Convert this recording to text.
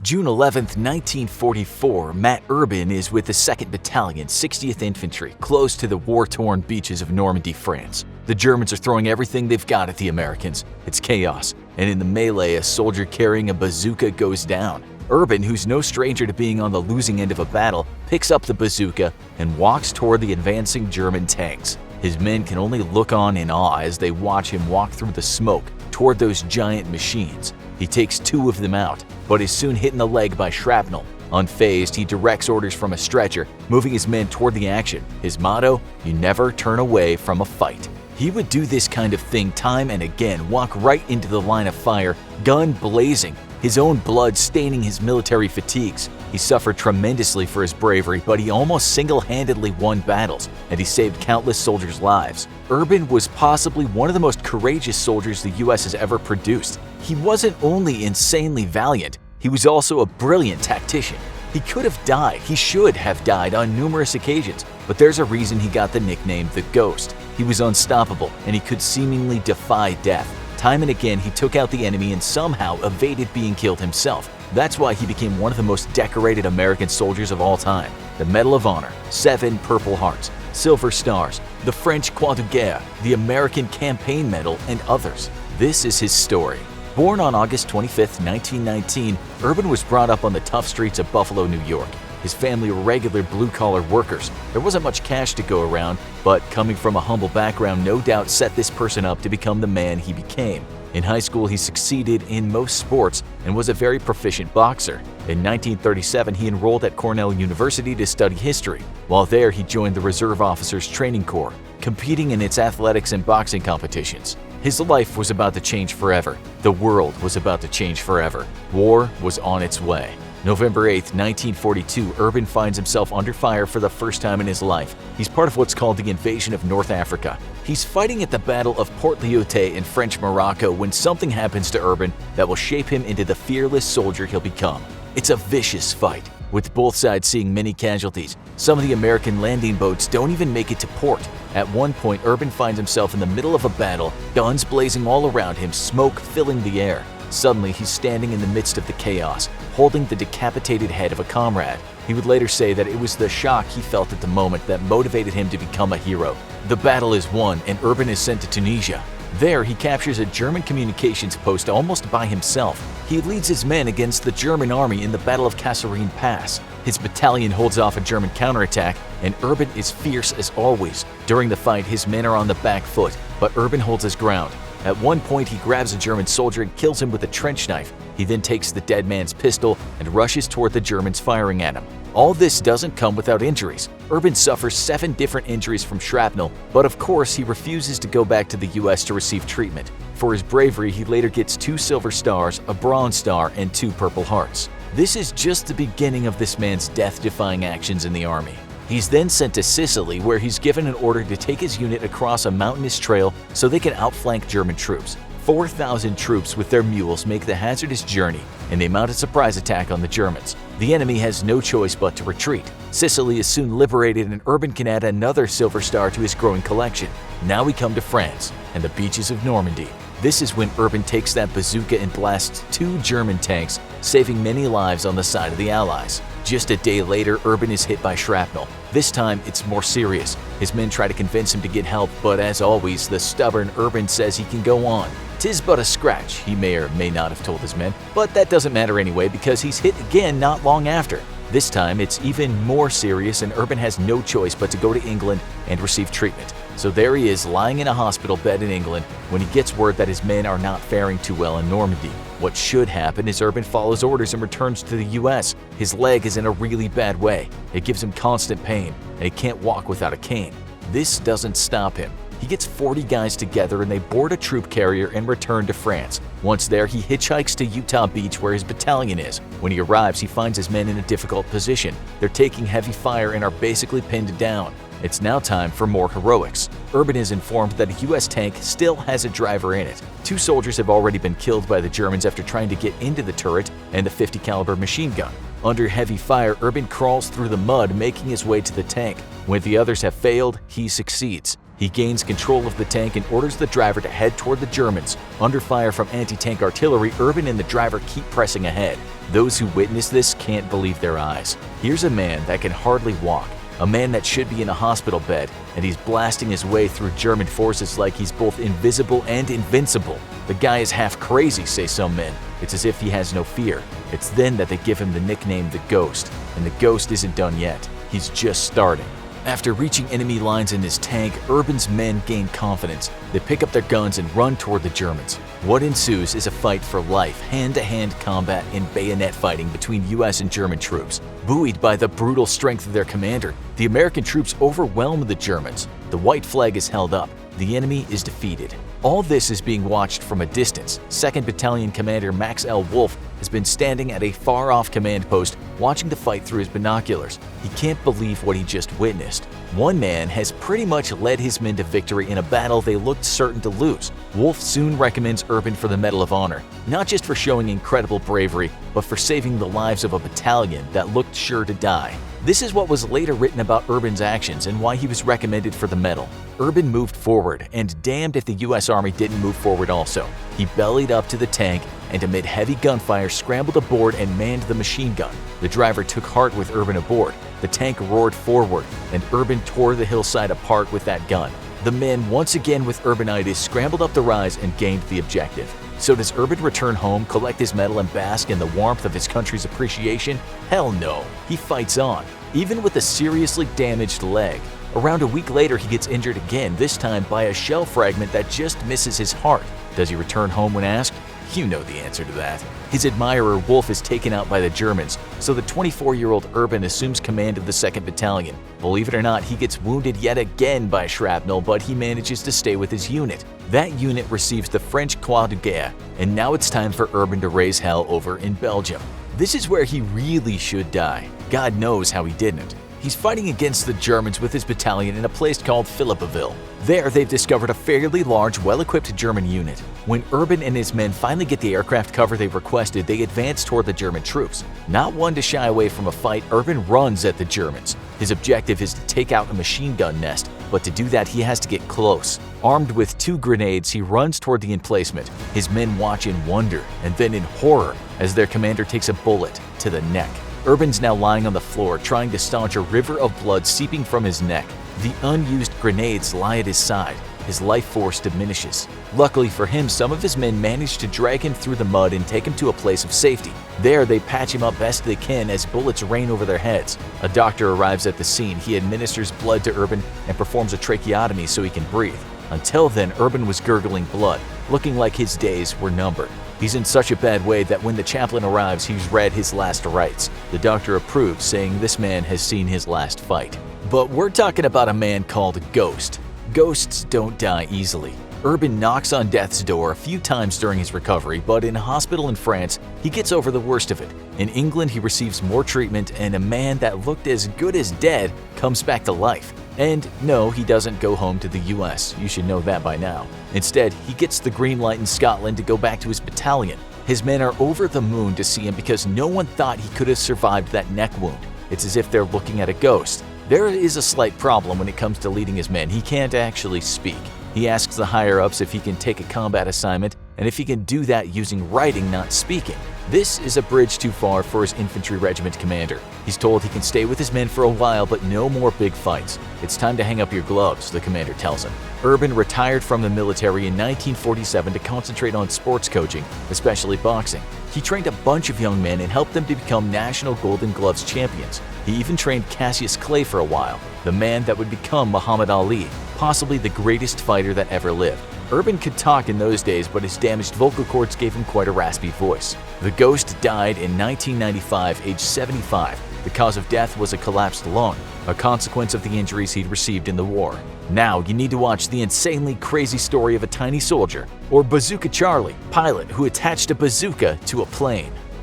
June 11, 1944, Matt Urban is with the 2nd Battalion, 60th Infantry, close to the war-torn beaches of Normandy, France. The Germans are throwing everything they've got at the Americans. It's chaos, and in the melee, a soldier carrying a bazooka goes down. Urban, who's no stranger to being on the losing end of a battle, picks up the bazooka and walks toward the advancing German tanks. His men can only look on in awe as they watch him walk through the smoke toward those giant machines. He takes 2 of them out, but is soon hit in the leg by shrapnel. Unfazed, he directs orders from a stretcher, moving his men toward the action. His motto: you never turn away from a fight. He would do this kind of thing time and again, walk right into the line of fire, gun blazing, his own blood staining his military fatigues. He suffered tremendously for his bravery, but he almost single-handedly won battles, and he saved countless soldiers' lives. Urban was possibly one of the most courageous soldiers the US has ever produced. He wasn't only insanely valiant, he was also a brilliant tactician. He could have died, he should have died on numerous occasions, but there's a reason he got the nickname the Ghost. He was unstoppable, and he could seemingly defy death. Time and again, he took out the enemy and somehow evaded being killed himself. That's why he became one of the most decorated American soldiers of all time. The Medal of Honor, 7 Purple Hearts, Silver Stars, the French Croix de Guerre, the American Campaign Medal, and others. This is his story. Born on August 25, 1919, Urban was brought up on the tough streets of Buffalo, New York. His family were regular blue-collar workers. There wasn't much cash to go around, but coming from a humble background no doubt set this person up to become the man he became. In high school, he succeeded in most sports and was a very proficient boxer. In 1937, he enrolled at Cornell University to study history. While there, he joined the Reserve Officers Training Corps, competing in its athletics and boxing competitions. His life was about to change forever. The world was about to change forever. War was on its way. November 8, 1942, Urban finds himself under fire for the first time in his life. He's part of what's called the invasion of North Africa. He's fighting at the Battle of Port Lyautey in French Morocco when something happens to Urban that will shape him into the fearless soldier he'll become. It's a vicious fight, with both sides seeing many casualties. Some of the American landing boats don't even make it to port. At one point, Urban finds himself in the middle of a battle, guns blazing all around him, smoke filling the air. Suddenly, he's standing in the midst of the chaos, holding the decapitated head of a comrade. He would later say that it was the shock he felt at the moment that motivated him to become a hero. The battle is won, and Urban is sent to Tunisia. There, he captures a German communications post almost by himself. He leads his men against the German army in the Battle of Kasserine Pass. His battalion holds off a German counterattack, and Urban is fierce as always. During the fight, his men are on the back foot, but Urban holds his ground. At one point, he grabs a German soldier and kills him with a trench knife. He then takes the dead man's pistol and rushes toward the Germans firing at him. All this doesn't come without injuries. Urban suffers 7 different injuries from shrapnel, but of course he refuses to go back to the US to receive treatment. For his bravery, he later gets 2 Silver Stars, a Bronze Star, and 2 Purple Hearts. This is just the beginning of this man's death-defying actions in the army. He's then sent to Sicily, where he's given an order to take his unit across a mountainous trail so they can outflank German troops. 4,000 troops with their mules make the hazardous journey, and they mount a surprise attack on the Germans. The enemy has no choice but to retreat. Sicily is soon liberated, and Urban can add another Silver Star to his growing collection. Now we come to France and the beaches of Normandy. This is when Urban takes that bazooka and blasts 2 German tanks, saving many lives on the side of the Allies. Just a day later, Urban is hit by shrapnel. This time, it's more serious. His men try to convince him to get help, but as always, the stubborn Urban says he can go on. "'Tis but a scratch," he may or may not have told his men, but that doesn't matter anyway because he's hit again not long after. This time, it's even more serious, and Urban has no choice but to go to England and receive treatment. So there he is, lying in a hospital bed in England, when he gets word that his men are not faring too well in Normandy. What should happen is Urban follows orders and returns to the US. His leg is in a really bad way. It gives him constant pain, and he can't walk without a cane. This doesn't stop him. He gets 40 guys together and they board a troop carrier and return to France. Once there, he hitchhikes to Utah Beach where his battalion is. When he arrives, he finds his men in a difficult position. They're taking heavy fire and are basically pinned down. It's now time for more heroics. Urban is informed that a US tank still has a driver in it. 2 soldiers have already been killed by the Germans after trying to get into the turret and the 50 caliber machine gun. Under heavy fire, Urban crawls through the mud, making his way to the tank. When the others have failed, he succeeds. He He gains control of the tank and orders the driver to head toward the Germans. Under fire from anti-tank artillery, Urban and the driver keep pressing ahead. Those who witness this can't believe their eyes. Here's a man that can hardly walk, a man that should be in a hospital bed, and he's blasting his way through German forces like he's both invisible and invincible. The guy is half crazy, say some men. It's as if he has no fear. It's then that they give him the nickname the Ghost. And the Ghost isn't done yet. He's just starting. After reaching enemy lines in his tank, Urban's men gain confidence. They pick up their guns and run toward the Germans. What ensues is a fight for life, hand-to-hand combat and bayonet fighting between US and German troops. Buoyed by the brutal strength of their commander, the American troops overwhelm the Germans. The white flag is held up. The enemy is defeated. All this is being watched from a distance. 2nd Battalion Commander Max L. Wolf has been standing at a far-off command post watching the fight through his binoculars. He can't believe what he just witnessed. One man has pretty much led his men to victory in a battle they looked certain to lose. Wolf soon recommends Urban for the Medal of Honor, not just for showing incredible bravery, but for saving the lives of a battalion that looked sure to die. This is what was later written about Urban's actions and why he was recommended for the medal. Urban moved forward, and damned if the US Army didn't move forward also. He bellied up to the tank and amid heavy gunfire scrambled aboard and manned the machine gun. The driver took heart with Urban aboard. The tank roared forward, and Urban tore the hillside apart with that gun. The men, once again with Urbanitis, scrambled up the rise and gained the objective. So does Urban return home, collect his medal, and bask in the warmth of his country's appreciation? Hell no. He fights on, even with a seriously damaged leg. Around a week later, he gets injured again, this time by a shell fragment that just misses his heart. Does he return home when asked? You know the answer to that. His admirer Wolf is taken out by the Germans, so the 24-year-old Urban assumes command of the 2nd Battalion. Believe it or not, he gets wounded yet again by shrapnel, but he manages to stay with his unit. That unit receives the French Croix de Guerre, and now it's time for Urban to raise hell over in Belgium. This is where he really should die. God knows how he didn't. He's fighting against the Germans with his battalion in a place called Philippeville. There, they've discovered a fairly large, well-equipped German unit. When Urban and his men finally get the aircraft cover they requested, they advance toward the German troops. Not one to shy away from a fight, Urban runs at the Germans. His objective is to take out a machine gun nest, but to do that he has to get close. Armed with 2 grenades, he runs toward the emplacement. His men watch in wonder and then in horror as their commander takes a bullet to the neck. Urban's now lying on the floor, trying to staunch a river of blood seeping from his neck. The unused grenades lie at his side. His life force diminishes. Luckily for him, some of his men manage to drag him through the mud and take him to a place of safety. There, they patch him up best they can as bullets rain over their heads. A doctor arrives at the scene. He administers blood to Urban and performs a tracheotomy so he can breathe. Until then, Urban was gurgling blood, looking like his days were numbered. He's in such a bad way that when the chaplain arrives, he's read his last rites. The doctor approves, saying this man has seen his last fight. But we're talking about a man called Ghost. Ghosts don't die easily. Urban knocks on death's door a few times during his recovery, but in a hospital in France, he gets over the worst of it. In England, he receives more treatment, and a man that looked as good as dead comes back to life. And no, he doesn't go home to the US. You should know that by now. Instead, he gets the green light in Scotland to go back to his battalion. His men are over the moon to see him because no one thought he could have survived that neck wound. It's as if they're looking at a ghost. There is a slight problem when it comes to leading his men. He can't actually speak. He asks the higher-ups if he can take a combat assignment and if he can do that using writing, not speaking. This is a bridge too far for his infantry regiment commander. He's told he can stay with his men for a while, but no more big fights. It's time to hang up your gloves, the commander tells him. Urban retired from the military in 1947 to concentrate on sports coaching, especially boxing. He trained a bunch of young men and helped them to become national Golden Gloves champions. He even trained Cassius Clay for a while, the man that would become Muhammad Ali, possibly the greatest fighter that ever lived. Urban could talk in those days, but his damaged vocal cords gave him quite a raspy voice. The Ghost died in 1995, aged 75. The cause of death was a collapsed lung, a consequence of the injuries he'd received in the war. Now you need to watch the insanely crazy story of a tiny soldier, or Bazooka Charlie, pilot who attached a bazooka to a plane.